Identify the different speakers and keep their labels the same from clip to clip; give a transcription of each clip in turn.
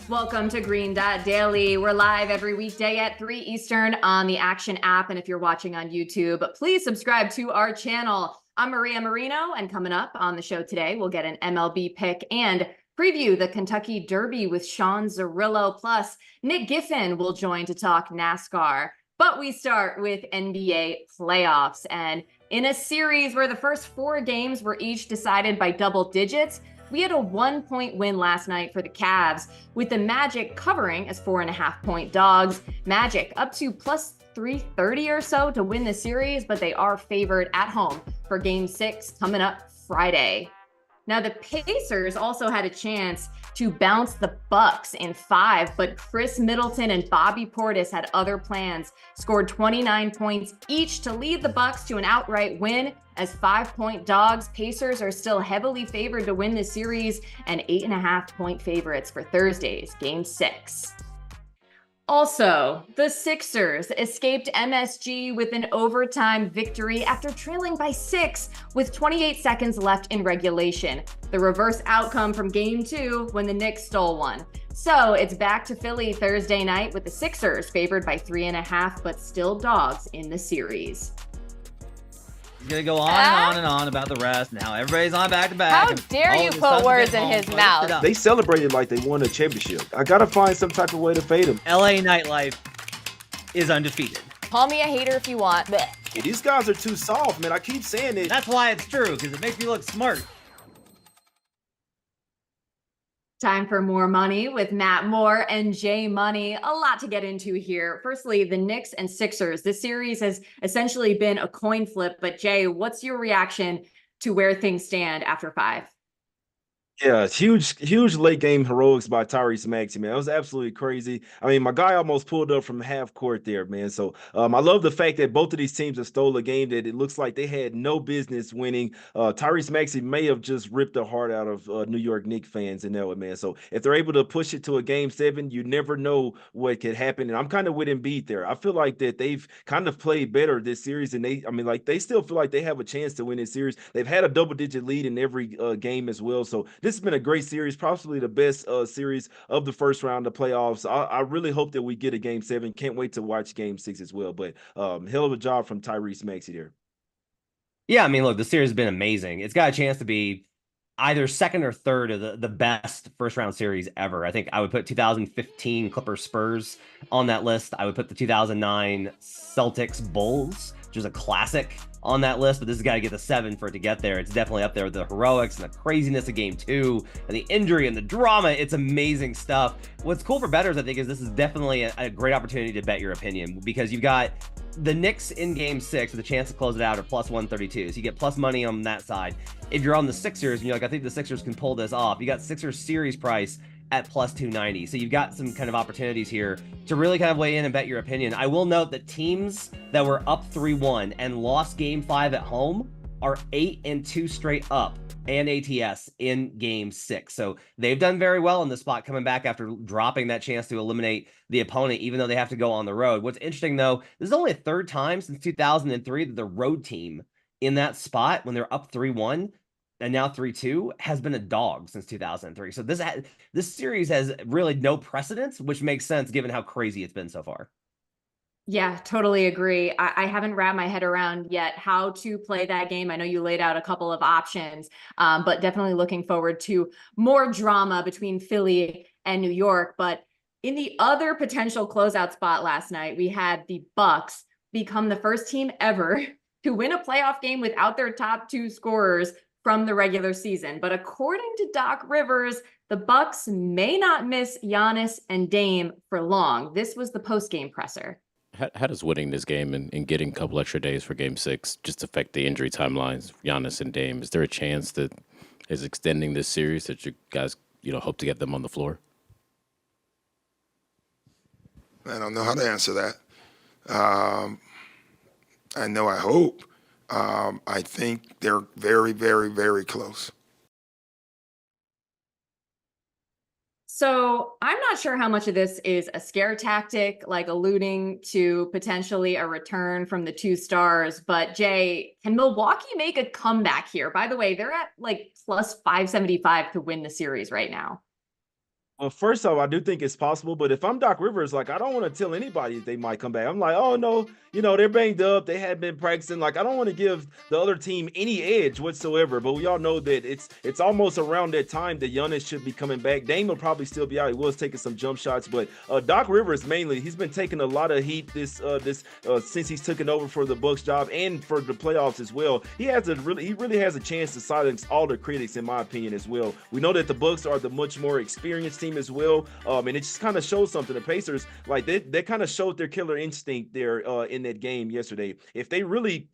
Speaker 1: Welcome to Green Dot Daily. We're live every weekday at 3 Eastern on the Action app. And if you're watching on YouTube, please subscribe to our channel. I'm Maria Marino, and coming up on the show today, we'll get an MLB pick and preview the Kentucky Derby with Sean Zerillo. Plus, Nick Giffen will join to talk NASCAR. But we start with NBA playoffs. And in a series where the first 4 games were each decided by double digits, we had a 1-point win last night for the Cavs, with the Magic covering as 4.5-point dogs. Magic up to plus 330 or so to win the series, but they are favored at home for Game 6 coming up Friday. Now, the Pacers also had a chance to bounce the Bucks in 5, but Chris Middleton and Bobby Portis had other plans, scored 29 points each to lead the Bucks to an outright win. As 5-point dogs, Pacers are still heavily favored to win the series and 8.5-point favorites for Thursday's Game 6. Also, the Sixers escaped MSG with an overtime victory after trailing by 6 with 28 seconds left in regulation. The reverse outcome from Game 2 when the Knicks stole one. So it's back to Philly Thursday night with the Sixers favored by 3.5, but still dogs in the series.
Speaker 2: He's going to go on and on and on about the rest and how everybody's on back-to-back.
Speaker 3: How dare you put words in his mouth?
Speaker 4: They celebrated like they won a championship. I got to find some type of way to fade them.
Speaker 2: LA nightlife is undefeated.
Speaker 3: Call me a hater if you want. Blech.
Speaker 4: Yeah, these guys are too soft, man. I keep saying it.
Speaker 2: That's why it's true, because it makes me look smart.
Speaker 1: Time for more money with Matt Moore and Jay Money. A lot to get into here. Firstly, the Knicks and Sixers. This series has essentially been a coin flip. But Jay, what's your reaction to where things stand after 5?
Speaker 4: Yeah, huge late game heroics by Tyrese Maxey, man. It was absolutely crazy. I mean, my guy almost pulled up from half court there, man. So I love the fact that both of these teams have stole a game that it looks like they had no business winning. Tyrese Maxey may have just ripped the heart out of New York Knicks fans in that one, man. So if they're able to push it to a Game 7, you never know what could happen. And I'm kind of with Embiid there. I feel like that they've kind of played better this series, and they still feel like they have a chance to win this series. They've had a double-digit lead in every game as well. So this has been a great series, possibly the best series of the first round of playoffs. I really hope that we get a Game 7. Can't wait to watch Game 6 as well. But hell of a job from Tyrese Maxey there.
Speaker 2: Yeah, I mean, look, the series has been amazing. It's got a chance to be either second or third of the best first-round series ever. I think I would put 2015 Clippers-Spurs on that list. I would put the 2009 Celtics-Bulls, which is a classic, on that list, but this has got to get the 7 for it to get there. It's definitely up there with the heroics and the craziness of Game 2 and the injury and the drama. It's amazing stuff. What's cool for bettors, I think, is this is definitely a great opportunity to bet your opinion, because you've got the Knicks in Game 6 with a chance to close it out at plus 132. So you get plus money on that side. If you're on the Sixers and you're like, I think the Sixers can pull this off, you got Sixers series price at plus 290. So you've got some kind of opportunities here to really kind of weigh in and bet your opinion. I will note that teams that were up 3-1 and lost Game 5 at home are 8-2 straight up and ATS in Game 6. So they've done very well in this spot, coming back after dropping that chance to eliminate the opponent, even though they have to go on the road. What's interesting, though, this is only a third time since 2003 that the road team in that spot, when they're up 3-1, and now 3-2, has been a dog since 2003. So this series has really no precedence, which makes sense given how crazy it's been so far.
Speaker 1: Yeah, totally agree. I haven't wrapped my head around yet how to play that game. I know you laid out a couple of options, but definitely looking forward to more drama between Philly and New York. But in the other potential closeout spot last night, we had the Bucks become the first team ever to win a playoff game without their top 2 scorers from the regular season. But according to Doc Rivers, the Bucks may not miss Giannis and Dame for long. This was the post-game presser.
Speaker 5: How does winning this game and getting a couple extra days for Game 6 just affect the injury timelines, Giannis and Dame? Is there a chance that is extending this series that you guys, hope to get them on the floor?
Speaker 6: I don't know how to answer that. I know I hope. I think they're very, very, very close.
Speaker 1: So I'm not sure how much of this is a scare tactic, like alluding to potentially a return from the 2 stars. But Jay, can Milwaukee make a comeback here? By the way, they're at like plus 575 to win the series right now.
Speaker 4: Well, first off, I do think it's possible, but if I'm Doc Rivers, like I don't want to tell anybody that they might come back. I'm like, oh no, they're banged up. They had been practicing. Like I don't want to give the other team any edge whatsoever. But we all know that it's almost around that time that Giannis should be coming back. Dame will probably still be out. He was taking some jump shots, but Doc Rivers mainly, he's been taking a lot of heat this since he's taken over for the Bucks job and for the playoffs as well. He really has a chance to silence all the critics, in my opinion, as well. We know that the Bucks are the much more experienced team as well. And it just kind of shows something. The Pacers, like they kind of showed their killer instinct there in that game yesterday. If they really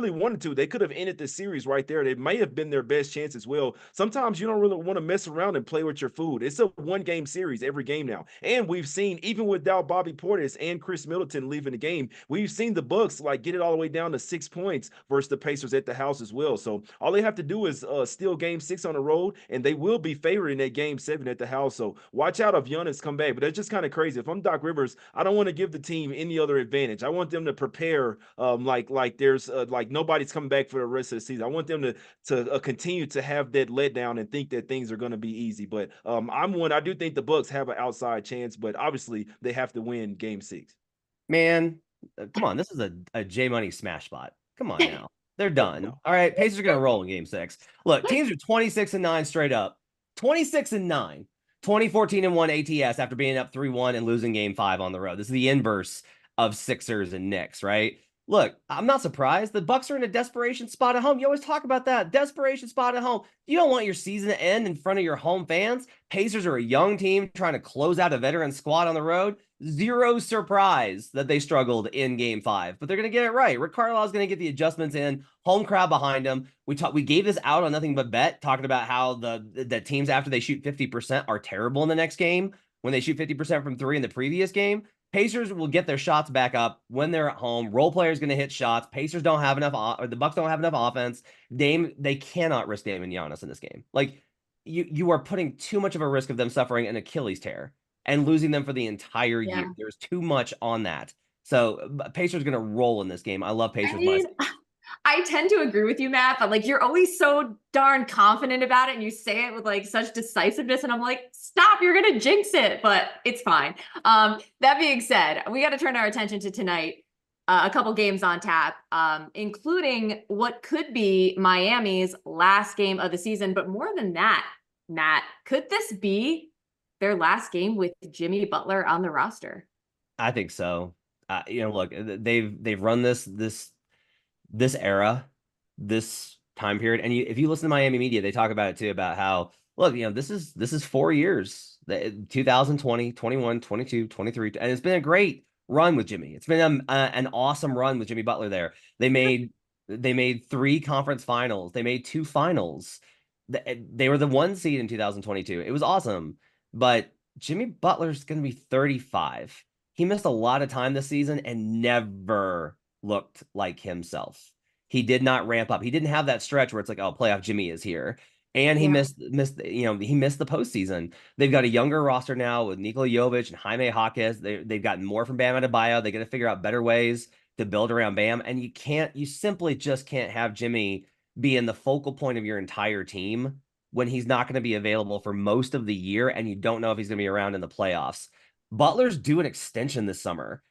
Speaker 4: wanted to, they could have ended the series right there. It may have been their best chance as well. Sometimes you don't really want to mess around and play with your food. It's a one-game series every game now. And we've seen, even without Bobby Portis and Chris Middleton leaving the game, we've seen the Bucks like get it all the way down to 6 points versus the Pacers at the house as well. So all they have to do is steal game 6 on the road, and they will be favored in that game 7 at the house. So watch out if Giannis come back. But that's just kind of crazy. If I'm Doc Rivers, I don't want to give the team any other advantage. I want them to prepare like there's like nobody's coming back for the rest of the season. I want them to continue to have that letdown and think that things are going to be easy. But I do think the Bucks have an outside chance, but obviously they have to win game 6.
Speaker 2: Man, come on. This is a J Money smash spot. Come on now. They're done. All right. Pacers are going to roll in game 6. Look, teams are 26-9 straight up. 26-9. 2014-1 ATS after being up 3-1 and losing game 5 on the road. This is the inverse of Sixers and Knicks, right? Look, I'm not surprised. The Bucks are in a desperation spot at home. You always talk about that. Desperation spot at home. You don't want your season to end in front of your home fans. Pacers are a young team trying to close out a veteran squad on the road. Zero surprise that they struggled in game 5, but they're going to get it right. Rick Carlisle's going to get the adjustments in. Home crowd behind him. We gave this out on Nothing But Bet, talking about how the teams after they shoot 50% are terrible in the next game when they shoot 50% from 3 in the previous game. Pacers will get their shots back up when they're at home. Role players going to hit shots. Pacers don't have enough, or the Bucks don't have enough offense. They cannot risk Dame and Giannis in this game. Like you are putting too much of a risk of them suffering an Achilles tear and losing them for the entire year. There's too much on that. So Pacers going to roll in this game. I love Pacers.
Speaker 1: I tend to agree with you, Matt, but like you're always so darn confident about it and you say it with like such decisiveness. And I'm like, stop, you're going to jinx it, but it's fine. That being said, we got to turn our attention to tonight. A couple games on tap, including what could be Miami's last game of the season. But more than that, Matt, could this be their last game with Jimmy Butler on the roster?
Speaker 2: I think so. Look, they've run this era, this time period, and if you listen to Miami media, they talk about it too, about how, look, this is 4 years, 2020, 21, 22, 23, and it's been a great run with Jimmy. It's been an awesome run with Jimmy Butler there. They made 3 conference finals. They made 2 finals. They were the 1 seed in 2022. It was awesome, but Jimmy Butler's going to be 35. He missed a lot of time this season and never looked like himself. He did not ramp up. He didn't have that stretch where it's like, oh, playoff Jimmy is here. And he missed the postseason. They've got a younger roster now with Nikola Jovic and Jaime Jaquez. They've gotten more from Bam Adebayo. They got to figure out better ways to build around Bam. And you simply just can't have Jimmy be in the focal point of your entire team when he's not going to be available for most of the year and you don't know if he's going to be around in the playoffs. Butler's due an extension this summer.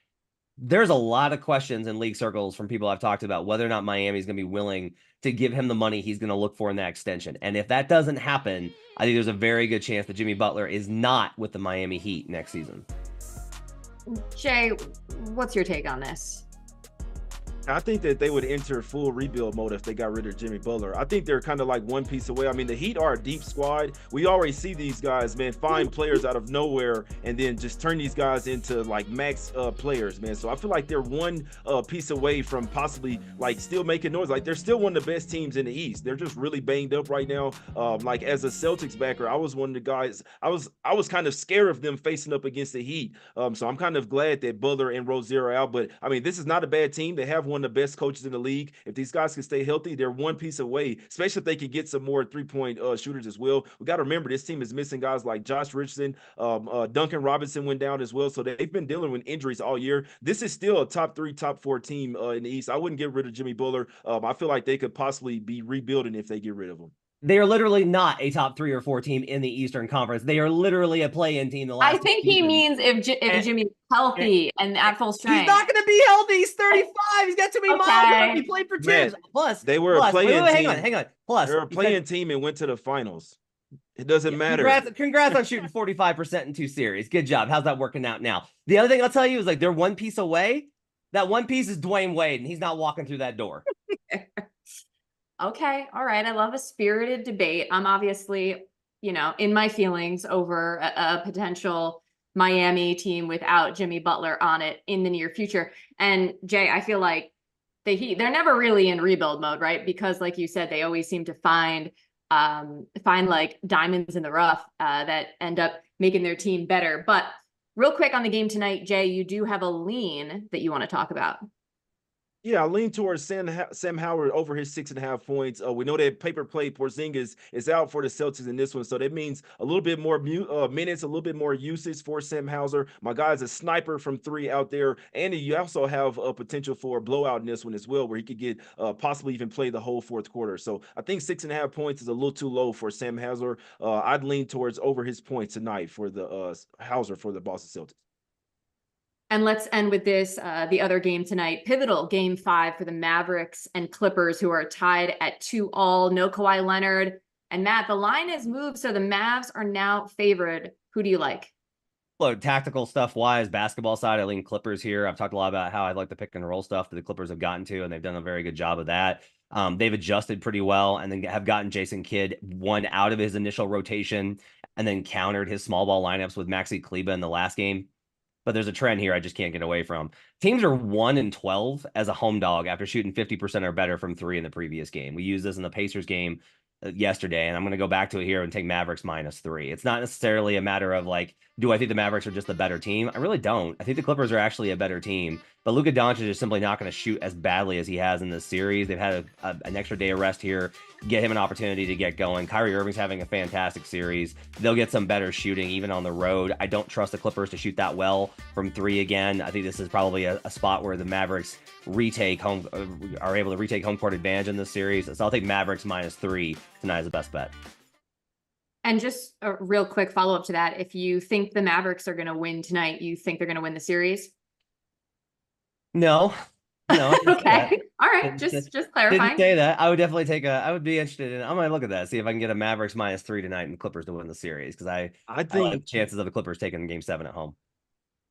Speaker 2: There's a lot of questions in league circles from people I've talked about whether or not Miami is going to be willing to give him the money he's going to look for in that extension. And if that doesn't happen, I think there's a very good chance that Jimmy Butler is not with the Miami Heat next season.
Speaker 1: Jay, what's your take on this?
Speaker 4: I think that they would enter full rebuild mode if they got rid of Jimmy Butler. I think they're kind of like one piece away. I mean, the Heat are a deep squad. We already see these guys, man, find players out of nowhere and then just turn these guys into like max players, man. So I feel like they're one piece away from possibly like still making noise. Like they're still one of the best teams in the East. They're just really banged up right now. Like as a Celtics backer, I was one of the guys. I was kind of scared of them facing up against the Heat. So I'm kind of glad that Butler and Rozier are out. But I mean, this is not a bad team. They have one of the best coaches in the league. If these guys can stay healthy, they're one piece away, especially if they can get some more 3-point shooters as well. We got to remember this team is missing guys like Josh Richardson, Duncan Robinson went down as well. So they've been dealing with injuries all year. This is still a top 3, top 4 team in the East. I wouldn't get rid of Jimmy Butler. I feel like they could possibly be rebuilding if they get rid of him.
Speaker 2: They are literally not a top 3 or 4 team in the Eastern Conference. They are literally a play-in team.
Speaker 1: I think he means if Jimmy's healthy and at full strength.
Speaker 2: He's not going to be healthy. He's 35. He's got too many miles left. He played for Tibbs. Plus,
Speaker 4: they were a play-in team.
Speaker 2: Hang on. Plus,
Speaker 4: they're a play-in team and went to the finals. It doesn't matter.
Speaker 2: Congrats on shooting 45% in 2 series. Good job. How's that working out now? The other thing I'll tell you is, like, they're one piece away. That one piece is Dwayne Wade, and he's not walking through that door.
Speaker 1: Okay. All right. I love a spirited debate. I'm obviously, in my feelings over a potential Miami team without Jimmy Butler on it in the near future. And Jay, I feel like they're never really in rebuild mode, right? Because like you said, they always seem to find like diamonds in the rough that end up making their team better. But real quick on the game tonight, Jay, you do have a lean that you want to talk about.
Speaker 4: Yeah, I lean towards Sam Howard over his 6.5 points. We know that paper play Porzingis is out for the Celtics in this one, so that means a little bit more minutes, a little bit more usage for Sam Hauser. My guy's a sniper from 3 out there, and you also have a potential for a blowout in this one as well, where he could get possibly even play the whole fourth quarter. So I think 6.5 points is a little too low for Sam Hauser. I'd lean towards over his points tonight for the Hauser for the Boston Celtics.
Speaker 1: And let's end with this, the other game tonight, pivotal game 5 for the Mavericks and Clippers, who are tied at 2-2, no Kawhi Leonard. And Matt, the line has moved, so the Mavs are now favored. Who do you like?
Speaker 2: Look, tactical stuff wise, basketball side, I lean Clippers here. I've talked a lot about how I like the pick and roll stuff that the Clippers have gotten to, and they've done a very good job of that. They've adjusted pretty well, and then have gotten Jason Kidd one out of his initial rotation, and then countered his small ball lineups with Maxi Kleber in the last game. But there's a trend here I just can't get away from. Teams are 1-12 as a home dog after shooting 50% or better from 3 in the previous game. We used this in the Pacers game yesterday, and I'm going to go back to it here and take Mavericks -3. It's not necessarily a matter of like, do I think the Mavericks are just a better team? I really don't. I think the Clippers are actually a better team, but Luka Doncic is simply not going to shoot as badly as he has in this series. They've had an extra day of rest here, get him an opportunity to get going. Kyrie Irving's having a fantastic series. They'll get some better shooting even on the road. I don't trust the Clippers to shoot that well from 3 again. I think this is probably a spot where the Mavericks are able to retake home court advantage in this series. So I'll take Mavericks -3 tonight as the best bet.
Speaker 1: And just a real quick follow-up to that, if you think the Mavericks are going to win tonight, you think they're going to win the series?
Speaker 2: No.
Speaker 1: Okay. All right. Just clarifying.
Speaker 2: Didn't say that. I would definitely I would be interested in, I'm going to look at that, see if I can get a Mavericks -3 tonight and Clippers to win the series. Because I think I like chances of the Clippers taking game 7 at home.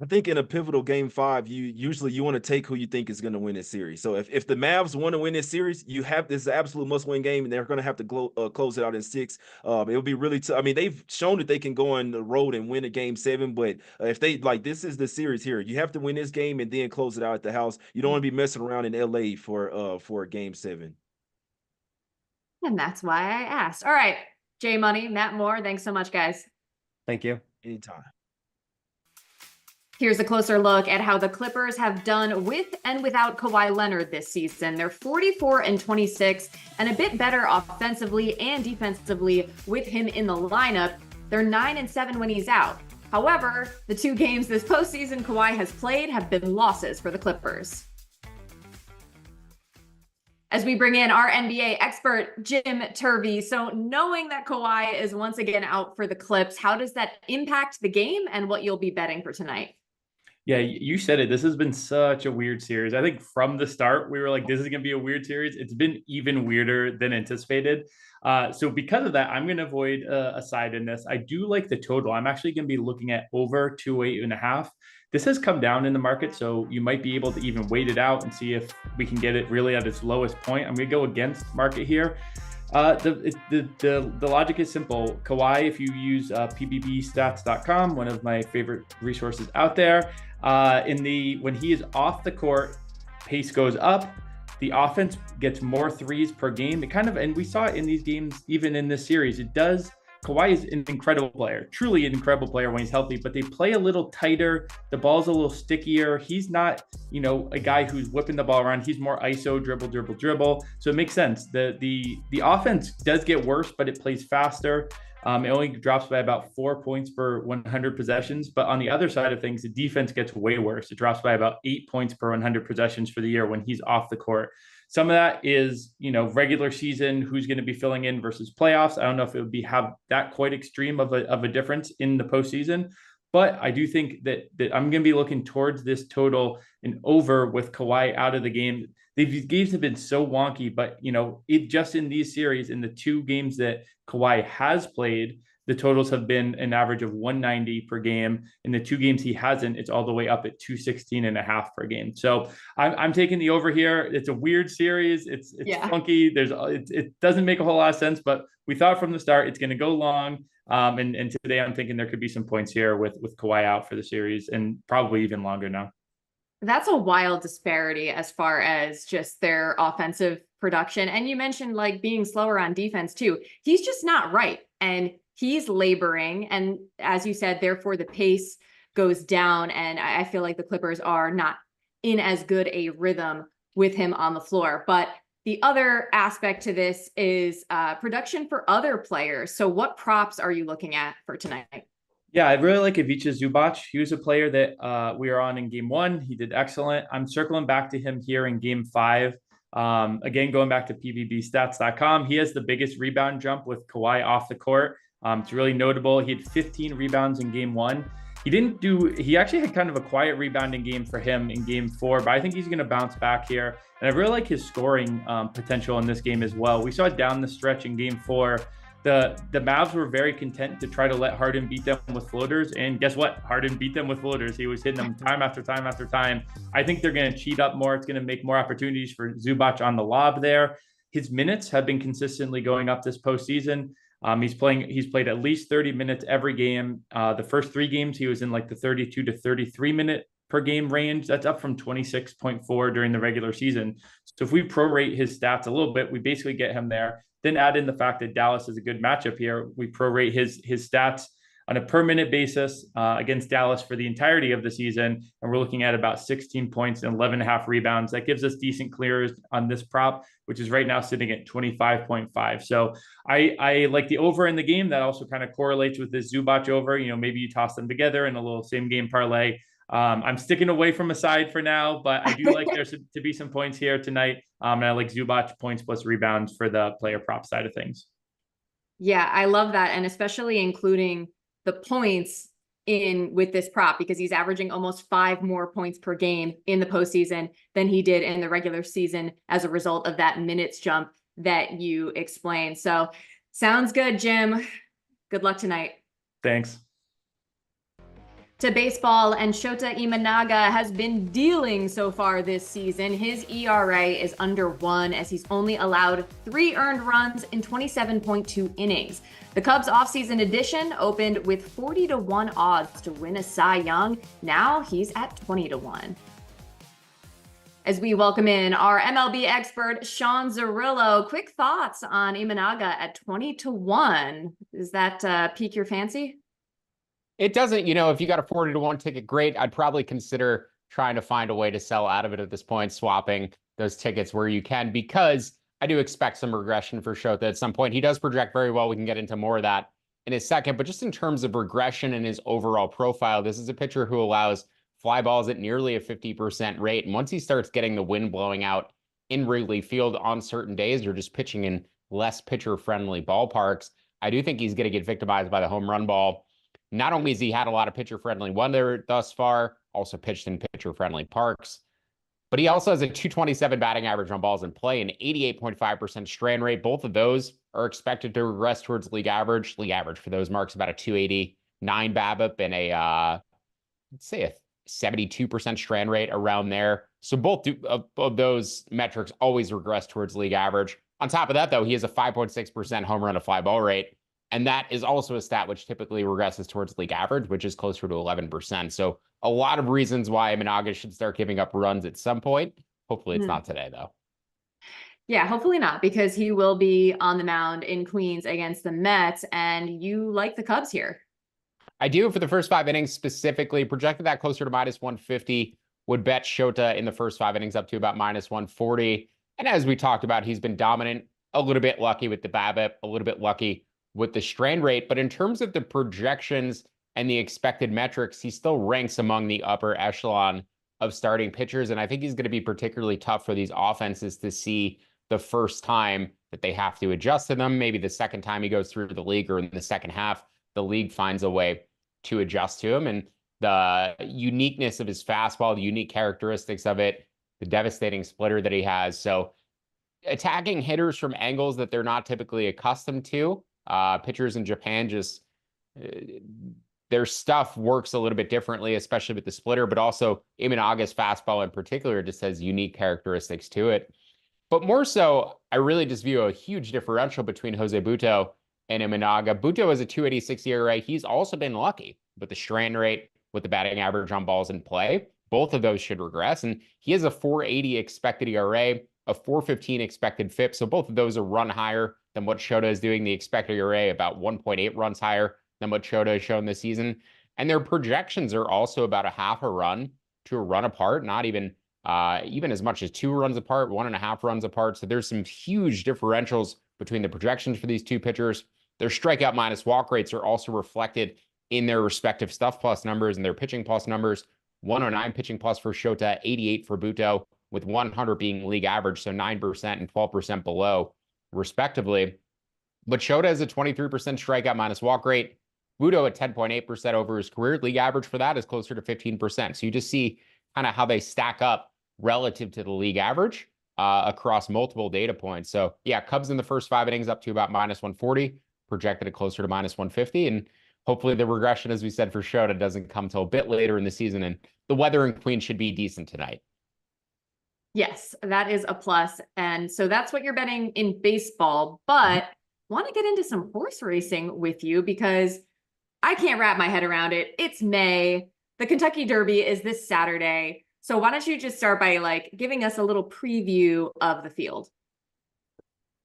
Speaker 4: I think in a pivotal game 5, you usually want to take who you think is going to win this series. So if the Mavs want to win this series, this is an absolute must-win game, and they're going to have to close it out in 6. It'll be really tough. I mean, they've shown that they can go on the road and win a game 7, but if they this is the series here. You have to win this game and then close it out at the house. You don't want to be messing around in LA for game 7.
Speaker 1: And that's why I asked. All right, Jay Money, Matt Moore, thanks so much, guys.
Speaker 2: Thank you.
Speaker 4: Anytime.
Speaker 1: Here's a closer look at how the Clippers have done with and without Kawhi Leonard this season. They're 44-26 and a bit better offensively and defensively with him in the lineup. They're 9-7 when he's out. However, the 2 games this postseason Kawhi has played have been losses for the Clippers. As we bring in our NBA expert, Jim Turvey. So knowing that Kawhi is once again out for the Clips, how does that impact the game and what you'll be betting for tonight?
Speaker 7: Yeah, you said it. This has been such a weird series. I think from the start, we were like, this is going to be a weird series. It's been even weirder than anticipated. So because of that, I'm going to avoid a side in this. I do like the total. I'm actually going to be looking at over 208.5. This has come down in the market, so you might be able to even wait it out and see if we can get it really at its lowest point. I'm going to go against market here. The logic is simple. Kawhi, if you use pbbstats.com, one of my favorite resources out there, when he is off the court, pace goes up. The offense gets more threes per game. And we saw it in these games, even in this series. Kawhi is an incredible player, truly an incredible player when he's healthy, but they play a little tighter. The ball's a little stickier. He's not, a guy who's whipping the ball around. He's more ISO, dribble. So it makes sense. The offense does get worse, but it plays faster. It only drops by about 4 points per 100 possessions. But on the other side of things, the defense gets way worse. It drops by about 8 points per 100 possessions for the year when he's off the court. Some of that is, regular season, who's going to be filling in versus playoffs. I don't know if it would have that quite extreme of a difference in the postseason. But I do think that I'm going to be looking towards this total and over with Kawhi out of the game. These games have been so wonky, but it just in these series, in the 2 games that Kawhi has played, the totals have been an average of 190 per game. In the 2 games he hasn't, it's all the way up at 216.5 per game. So I'm taking the over here. It's a weird series. It's funky. It doesn't make a whole lot of sense, but we thought from the start it's going to go long. And today I'm thinking there could be some points here with Kawhi out for the series and probably even longer now.
Speaker 1: That's a wild disparity as far as just their offensive production. And you mentioned like being slower on defense too. He's just not right. And he's laboring. And as you said, therefore the pace goes down. And I feel like the Clippers are not in as good a rhythm with him on the floor. But the other aspect to this is production for other players. So what props are you looking at for tonight?
Speaker 7: Yeah, I really like Ivica Zubac. He was a player that we were on in game 1. He did excellent. I'm circling back to him here in game 5. Again, going back to pvbstats.com, he has the biggest rebound jump with Kawhi off the court. It's really notable. He had 15 rebounds in game 1. He actually had kind of a quiet rebounding game for him in game 4, but I think he's going to bounce back here. And I really like his scoring potential in this game as well. We saw down the stretch in game 4, the Mavs were very content to try to let Harden beat them with floaters. And guess what? Harden beat them with floaters. He was hitting them time after time after time. I think they're going to cheat up more. It's going to make more opportunities for Zubac on the lob there. His minutes have been consistently going up this postseason. He's played at least 30 minutes every game. The first 3 games, he was in like the 32 to 33 minute per game range. That's up from 26.4 during the regular season. So if we prorate his stats a little bit, we basically get him there. Then add in the fact that Dallas is a good matchup here. We prorate his stats on a per minute basis against Dallas for the entirety of the season. And we're looking at about 16 points and 11.5 rebounds. That gives us decent clears on this prop, which is right now sitting at 25.5. So I like the over in the game. That also kind of correlates with this Zubac over. Maybe you toss them together in a little same game parlay. I'm sticking away from a side for now, but I do like there to be some points here tonight. And I like Zubac points plus rebounds for the player prop side of things.
Speaker 1: Yeah, I love that. And especially including the points in with this prop, because he's averaging almost 5 more points per game in the postseason than he did in the regular season as a result of that minutes jump that you explained. So sounds good, Jim. Good luck tonight.
Speaker 7: Thanks.
Speaker 1: To baseball, and Shota Imanaga has been dealing so far this season. His ERA is under 1 as he's only allowed 3 earned runs in 27.2 innings. The Cubs offseason edition opened with 40-1 odds to win a Cy Young. Now he's at 20-1. As we welcome in our MLB expert, Sean Zerillo, quick thoughts on Imanaga at 20-1. Does that pique your fancy?
Speaker 8: It doesn't, if you got a 40-1 ticket, great. I'd probably consider trying to find a way to sell out of it at this point, swapping those tickets where you can, because I do expect some regression for Shota at some point. He does project very well. We can get into more of that in a second, but just in terms of regression and his overall profile, this is a pitcher who allows fly balls at nearly a 50% rate. And once he starts getting the wind blowing out in Wrigley Field on certain days or just pitching in less pitcher-friendly ballparks, I do think he's going to get victimized by the home run ball. Not only has he had a lot of pitcher-friendly weather thus far, also pitched in pitcher-friendly parks, but he also has a 227 batting average on balls in play and 88.5% strand rate. Both of those are expected to regress towards league average. League average for those marks about a 289 BABIP and let's say a 72% strand rate around there. So both of those metrics always regress towards league average. On top of that, though, he has a 5.6% home run to fly ball rate. And that is also a stat which typically regresses towards league average, which is closer to 11%. So a lot of reasons why Imanaga should start giving up runs at some point. Hopefully it's not today, though.
Speaker 1: Yeah, hopefully not, because he will be on the mound in Queens against the Mets, and you like the Cubs here.
Speaker 8: I do. For the first 5 innings specifically, projected that closer to -150. Would bet Shota in the first 5 innings up to about -140. And as we talked about, he's been dominant, a little bit lucky with the BABIP, a little bit lucky with the strand rate. But in terms of the projections and the expected metrics, he still ranks among the upper echelon of starting pitchers. And I think he's going to be particularly tough for these offenses to see the first time that they have to adjust to them. Maybe the second time he goes through the league, or in the second half, the league finds a way to adjust to him. And the uniqueness of his fastball, the unique characteristics of it, the devastating splitter that he has. So attacking hitters from angles that they're not typically accustomed to, pitchers in Japan just their stuff works a little bit differently, especially with the splitter, but also Imanaga's fastball in particular just has unique characteristics to it. But more so, I really just view a huge differential between Jose Butto and Imanaga. Butto has a 2.86 ERA. He's also been lucky with the strand rate, with the batting average on balls in play. Both of those should regress. And he has a 4.80 expected ERA, a 4.15 expected FIP. So both of those are run higher than what Shota is doing. The expected ERA about 1.8 runs higher than what Shota has shown this season. And their projections are also about a half a run to a run apart, not even as much as 2 runs apart, 1.5 runs apart. So there's some huge differentials between the projections for these two pitchers. Their strikeout minus walk rates are also reflected in their respective stuff plus numbers and their pitching plus numbers. 109 pitching plus for Shota, 88 for Butto, with 100 being league average, so 9% and 12% below, respectively. But Shota has a 23% strikeout minus walk rate. Butto at 10.8% over his career. League average for that is closer to 15%. So you just see kind of how they stack up relative to the league average across multiple data points. So yeah, Cubs in the first 5 innings up to about minus 140, projected at closer to minus 150. And hopefully the regression, as we said, for Shota doesn't come till a bit later in the season. And the weather in Queens should be decent tonight.
Speaker 1: Yes, that is a plus. And so that's what you're betting in baseball. But want to get into some horse racing with you because I can't wrap my head around it. It's May. The Kentucky Derby is this Saturday. So why don't you just start by giving us a little preview of the field?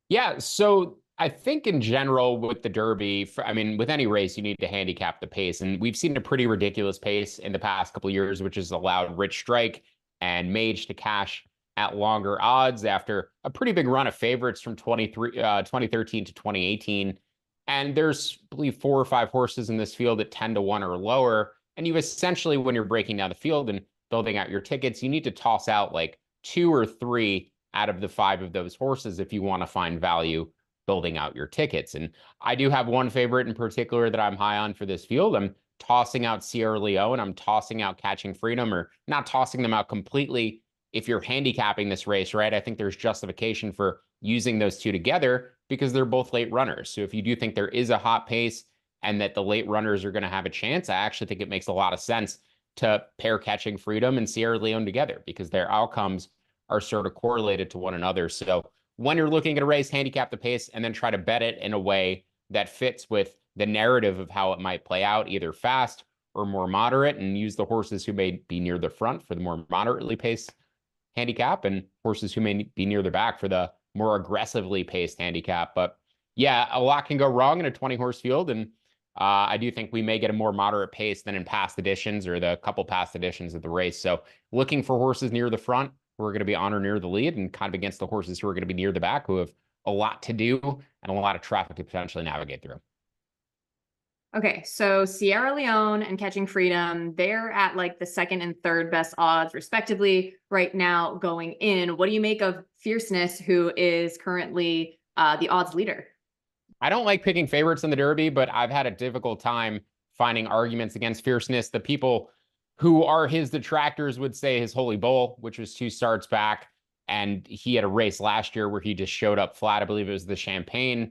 Speaker 8: Yeah, so I think in general with the Derby, with any race, you need to handicap the pace. And we've seen a pretty ridiculous pace in the past couple of years, which has allowed Rich Strike and Mage to cash at longer odds after a pretty big run of favorites from 2013 to 2018. And there's, I believe, 4 or 5 horses in this field at 10 to 1 or lower. And you essentially, when you're breaking down the field and building out your tickets, you need to toss out 2 or 3 out of the 5 of those horses if you want to find value building out your tickets. And I do have one favorite in particular that I'm high on for this field. I'm tossing out Sierra Leone. I'm tossing out Catching Freedom, or not tossing them out completely. If you're handicapping this race, right, I think there's justification for using those two together because they're both late runners. So if you do think there is a hot pace and that the late runners are going to have a chance, I actually think it makes a lot of sense to pair Catching Freedom and Sierra Leone together because their outcomes are sort of correlated to one another. So when you're looking at a race, handicap the pace and then try to bet it in a way that fits with the narrative of how it might play out, either fast or more moderate, and use the horses who may be near the front for the more moderately paced handicap and horses who may be near the back for the more aggressively paced handicap. But yeah, a lot can go wrong in a 20-horse field. And I do think we may get a more moderate pace than in past editions or the couple past editions of the race. So looking for horses near the front who are going to be on or near the lead, and kind of against the horses who are going to be near the back who have a lot to do and a lot of traffic to potentially navigate through.
Speaker 1: Okay, so Sierra Leone and Catching Freedom, they're at the second and third best odds, respectively, right now going in. What do you make of Fierceness, who is currently the odds leader?
Speaker 8: I don't like picking favorites in the Derby, but I've had a difficult time finding arguments against Fierceness. The people who are his detractors would say his Holy Bull, which was 2 starts back, and he had a race last year where he just showed up flat. I believe it was the Champagne.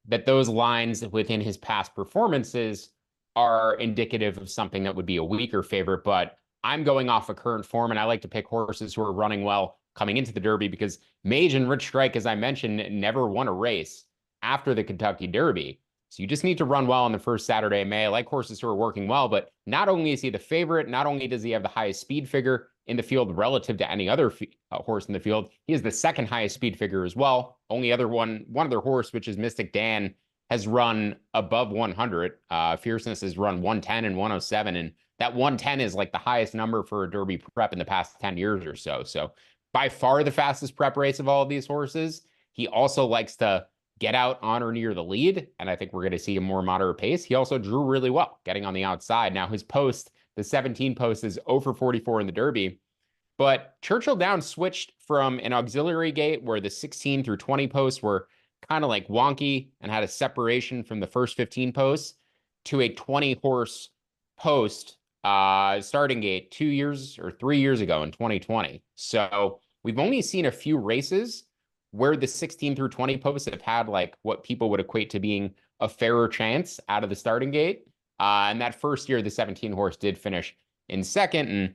Speaker 8: That those lines within his past performances are indicative of something that would be a weaker favorite. But I'm going off of current form, and I like to pick horses who are running well coming into the Derby because Mage and Rich Strike, as I mentioned, never won a race after the Kentucky Derby. So you just need to run well on the first Saturday of May. I like horses who are working well, but not only is he the favorite, not only does he have the highest speed figure in the field relative to any other horse in the field, he is the second highest speed figure as well. Only other one other horse, which is Mystic Dan, has run above 100. Fierceness has run 110 and 107, and that 110 is the highest number for a Derby prep in the past 10 years or so. So by far the fastest prep race of all of these horses. He also likes to get out on or near the lead, and I think we're going to see a more moderate pace. He also drew really well, getting on the outside. Now his post, the 17 post, is 0 for 44 in the Derby, but Churchill Downs switched from an auxiliary gate where the 16 through 20 posts were kind of like wonky and had a separation from the first 15 posts to a 20 horse post starting gate 2 years or 3 years ago in 2020. So we've only seen a few races where the 16 through 20 posts have had like what people would equate to being a fairer chance out of the starting gate. And that first year, the 17 horse did finish in second. And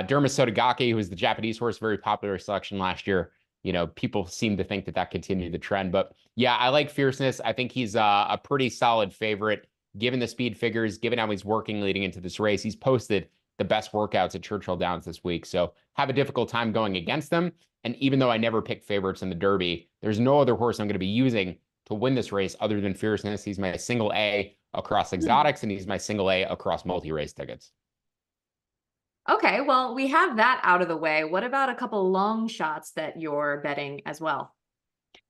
Speaker 8: Dermis Sotogake, who was the Japanese horse, very popular selection last year. You know, people seem to think that that continued the trend. But yeah, I like Fierceness. I think he's a pretty solid favorite, given the speed figures, given how he's working leading into this race. He's posted the best workouts at Churchill Downs this week. So have a difficult time going against them. And even though I never pick favorites in the Derby, there's no other horse I'm going to be using to win this race other than Fierceness. He's my single A across exotics, and he's my single A across multi-race tickets.
Speaker 1: Okay, well, we have that out of the way. What about a couple long shots that you're betting as well?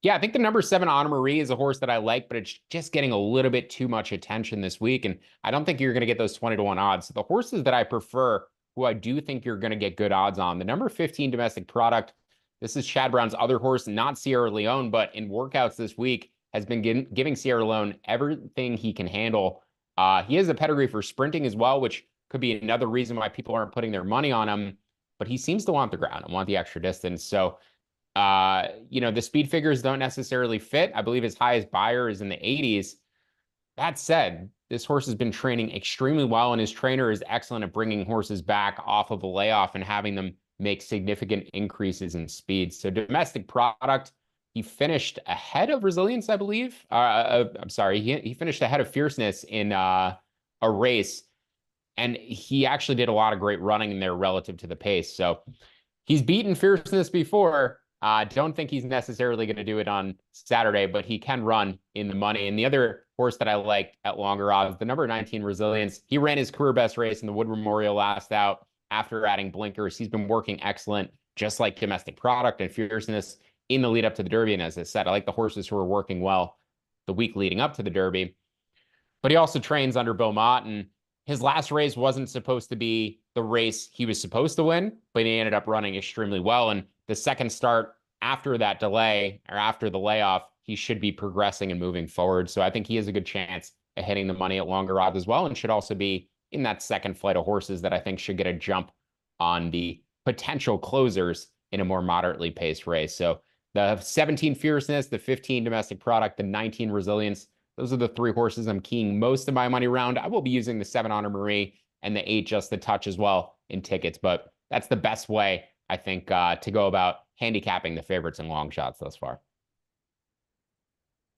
Speaker 8: Yeah, I think the number 7 Honor Marie is a horse that I like, but it's just getting a little bit too much attention this week. And I don't think you're going to get those 20-1 odds. So the horses that I prefer, who I do think you're going to get good odds on, the number 15 Domestic Product. This is Chad Brown's other horse, not Sierra Leone, but in workouts this week has been giving Sierra Leone everything he can handle. He has a pedigree for sprinting as well, which could be another reason why people aren't putting their money on him. But he seems to want the ground and want the extra distance. So, you know, the speed figures don't necessarily fit. I believe his highest buyer is in the 80s. That said, this horse has been training extremely well, and his trainer is excellent at bringing horses back off of a layoff and having them make significant increases in speed. So Domestic Product, he finished ahead of Resilience, I believe. I'm sorry, he finished ahead of Fierceness in a race, and he actually did a lot of great running in there relative to the pace. So he's beaten Fierceness before. Don't think he's necessarily going to do it on Saturday, but he can run in the money. And the other horse that I like at longer odds, the number 19 Resilience, he ran his career best race in the Wood Memorial last out after adding blinkers. He's been working excellent, just like Domestic Product and Fierceness in the lead up to the Derby. And as I said, I like the horses who are working well the week leading up to the Derby. But he also trains under Beaumont, and his last race wasn't supposed to be the race he was supposed to win, but he ended up running extremely well. And the second start after that delay, or after the layoff, he should be progressing and moving forward. So I think he has a good chance at hitting the money at longer odds as well, and should also be in that second flight of horses that I think should get a jump on the potential closers in a more moderately paced race. So the 17 Fierceness, the 15 Domestic Product, the 19 Resilience, those are the 3 horses I'm keying most of my money around. I will be using the 7 Honor Marie and the 8 Just the Touch as well in tickets, but that's the best way, I think, to go about handicapping the favorites and long shots thus far.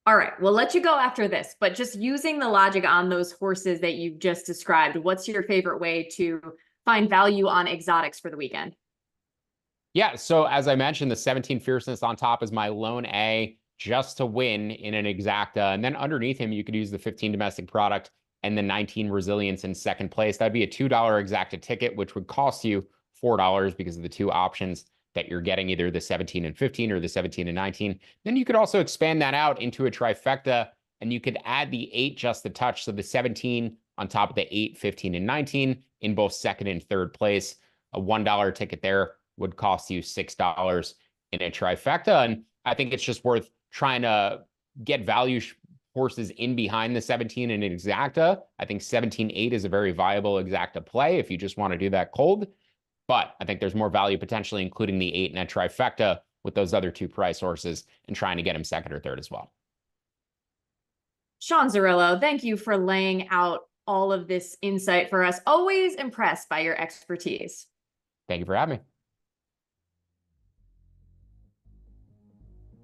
Speaker 1: All right, we'll let you go after this, but just using the logic on those horses that you just described, what's your favorite way to find value on exotics for the weekend?
Speaker 8: Yeah, so as I mentioned, the 17 Fierceness on top is my lone A, just to win in an exacta. And then underneath him, you could use the 15 Domestic Product and the 19 Resilience in second place. That'd be a $2 exacta ticket, which would cost you $4 because of the 2 options that you're getting, either the 17 and 15 or the 17 and 19. Then you could also expand that out into a trifecta, and you could add the 8 Just the Touch. So the 17 on top of the 8, 15, and 19 in both second and third place. A $1 ticket there would cost you $6 in a trifecta. And I think it's just worth trying to get value horses in behind the 17 in an exacta. I think 17-8 is a very viable exacta play if you just want to do that cold. But I think there's more value potentially including the 8 in a trifecta with those other 2 price horses and trying to get him second or third as well.
Speaker 1: Sean Zerillo, thank you for laying out all of this insight for us. Always impressed by your expertise.
Speaker 8: Thank you for having me.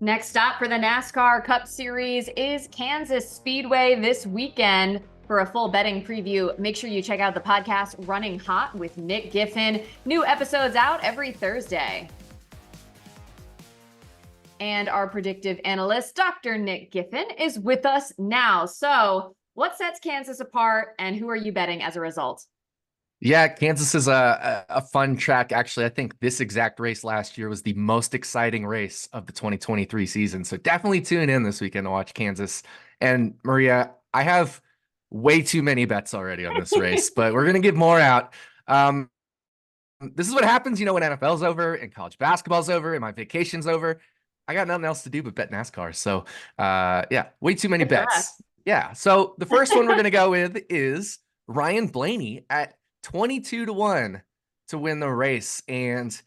Speaker 1: Next stop for the NASCAR Cup Series is Kansas Speedway this weekend. For a full betting preview, make sure you check out the podcast Running Hot with Nick Giffen. New episodes out every Thursday. And our predictive analyst, Dr. Nick Giffen, is with us now. So what sets Kansas apart, and who are you betting as a result?
Speaker 9: Yeah, Kansas is a fun track. Actually, I think this exact race last year was the most exciting race of the 2023 season. So definitely tune in this weekend to watch Kansas. And Maria, I have way too many bets already on this race, but we're gonna give more out. Um, this is what happens, when NFL's over and college basketball's over and my vacation's over. I got nothing else to do but bet NASCAR. So yeah, way too many
Speaker 1: Good for
Speaker 9: bets.
Speaker 1: us.
Speaker 9: Yeah. So the first one we're gonna go with is Ryan Blaney at 22-1 to win the race. And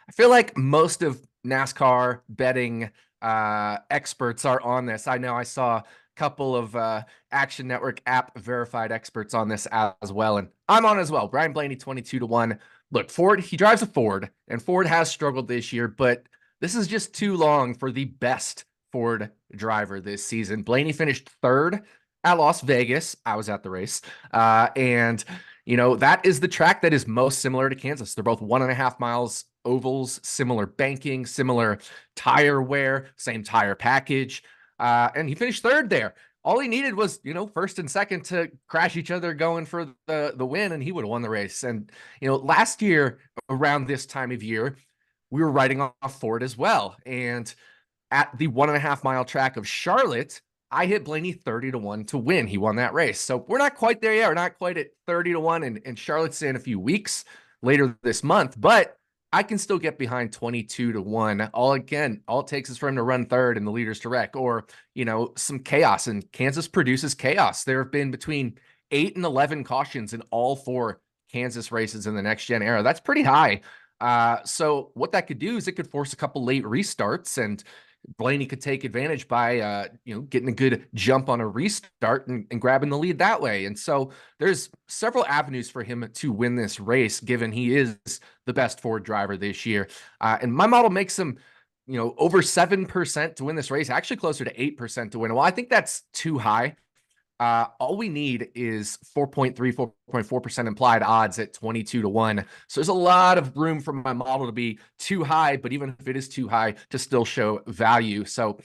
Speaker 9: I feel like most of NASCAR betting experts are on this. I know I saw a couple of Action Network app verified experts on this as well. And I'm on as well. Ryan Blaney, 22-1. Look, Ford, he drives a Ford, and Ford has struggled this year, but this is just too long for the best Ford driver this season. Blaney finished third at Las Vegas. I was at the race. And that is the track that is most similar to Kansas. They're both 1.5 miles ovals, similar banking, similar tire wear, same tire package. And he finished third there. All he needed was, first and second to crash each other going for the win, and he would have won the race. And, last year around this time of year, we were riding off Ford as well. And at the 1.5 mile track of Charlotte, I hit Blaney 30-1 to win. He won that race. So we're not quite there yet. We're not quite at 30-1, and Charlotte's in a few weeks later this month, but I can still get behind 22-1. All it takes is for him to run third and the leaders to wreck, or, some chaos. And Kansas produces chaos. There have been between 8 and 11 cautions in all 4 Kansas races in the next gen era. That's pretty high. So what that could do is it could force a couple late restarts, and Blaney could take advantage by, getting a good jump on a restart and grabbing the lead that way. And so there's several avenues for him to win this race, given he is the best Ford driver this year. And my model makes him, over 7% to win this race, actually closer to 8% to win. Well, I think that's too high. All we need is 4.4% implied odds at 22-1. So there's a lot of room for my model to be too high, but even if it is too high, to still show value. So,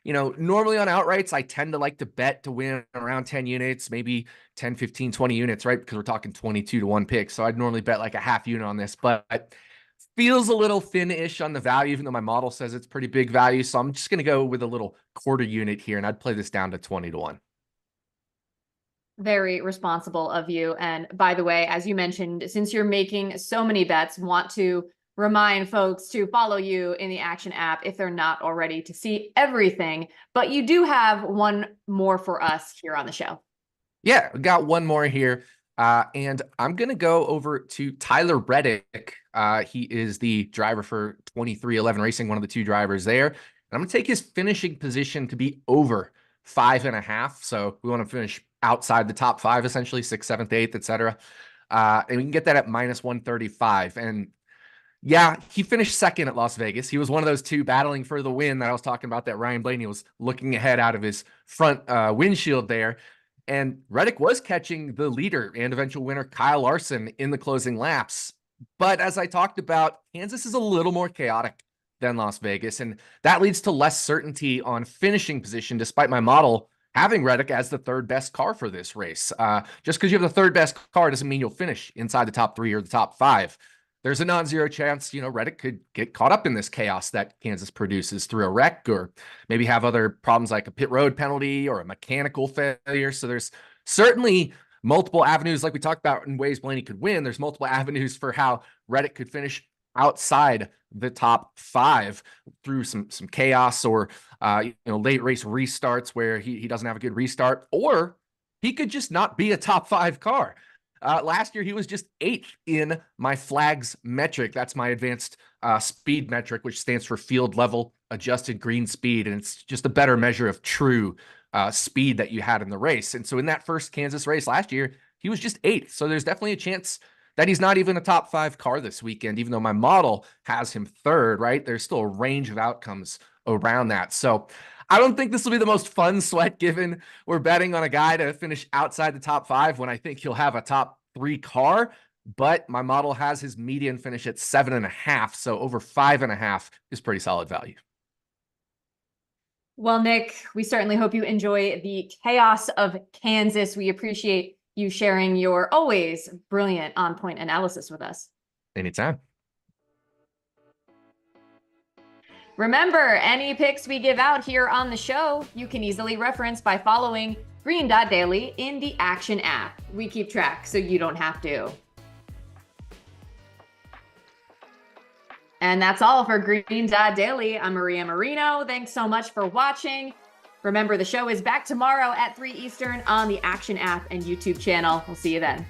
Speaker 9: normally on outrights, I tend to like to bet to win around 10 units, maybe 10, 15, 20 units, right? Because we're talking 22-1 picks. So I'd normally bet like a half unit on this, but feels a little thin-ish on the value, even though my model says it's pretty big value. So I'm just going to go with a little quarter unit here, and I'd play this down to 20-1.
Speaker 1: Very responsible of you. And by the way, as you mentioned, since you're making so many bets, want to remind folks to follow you in the Action app if they're not already, to see everything. But you do have one more for us here on the show.
Speaker 9: Yeah, we got one more here. And I'm going to go over to Tyler Reddick. He is the driver for 2311 Racing, one of the 2 drivers there. And I'm going to take his finishing position to be over 5.5. So we want to finish outside the top 5, essentially 6th, 7th, 8th, etc. And we can get that at -135. And yeah, he finished second at Las Vegas. He was one of those 2 battling for the win that I was talking about, that Ryan Blaney was looking ahead out of his front windshield there. And Reddick was catching the leader and eventual winner Kyle Larson in the closing laps. But as I talked about, Kansas is a little more chaotic than Las Vegas, and that leads to less certainty on finishing position, despite my model having Reddick as the 3rd best car for this race. Just because you have the 3rd best car doesn't mean you'll finish inside the top 3 or the top 5. There's a non-zero chance, Reddick could get caught up in this chaos that Kansas produces through a wreck, or maybe have other problems like a pit road penalty or a mechanical failure. So there's certainly multiple avenues, like we talked about, in ways Blaney could win. There's multiple avenues for how Reddick could finish outside the top 5 through some chaos, or late race restarts where he doesn't have a good restart, or he could just not be a top 5 car. Last year, he was just 8th in my flags metric. That's my advanced speed metric, which stands for field level adjusted green speed. And it's just a better measure of true speed that you had in the race. And so in that first Kansas race last year, he was just 8th. So there's definitely a chance that he's not even a top 5 car this weekend, even though my model has him 3rd, right? There's still a range of outcomes around that. So I don't think this will be the most fun sweat, given we're betting on a guy to finish outside the top 5 when I think he'll have a top 3 car. But my model has his median finish at 7.5. So over 5.5 is pretty solid value.
Speaker 1: Well, Nick, we certainly hope you enjoy the chaos of Kansas. We appreciate you sharing your always brilliant on-point analysis with us.
Speaker 9: Anytime.
Speaker 1: Remember, any picks we give out here on the show, you can easily reference by following Green Dot Daily in the Action app. We keep track so you don't have to. And that's all for Green Dot Daily. I'm Maria Marino. Thanks so much for watching. Remember, the show is back tomorrow at 3 Eastern on the Action app and YouTube channel. We'll see you then.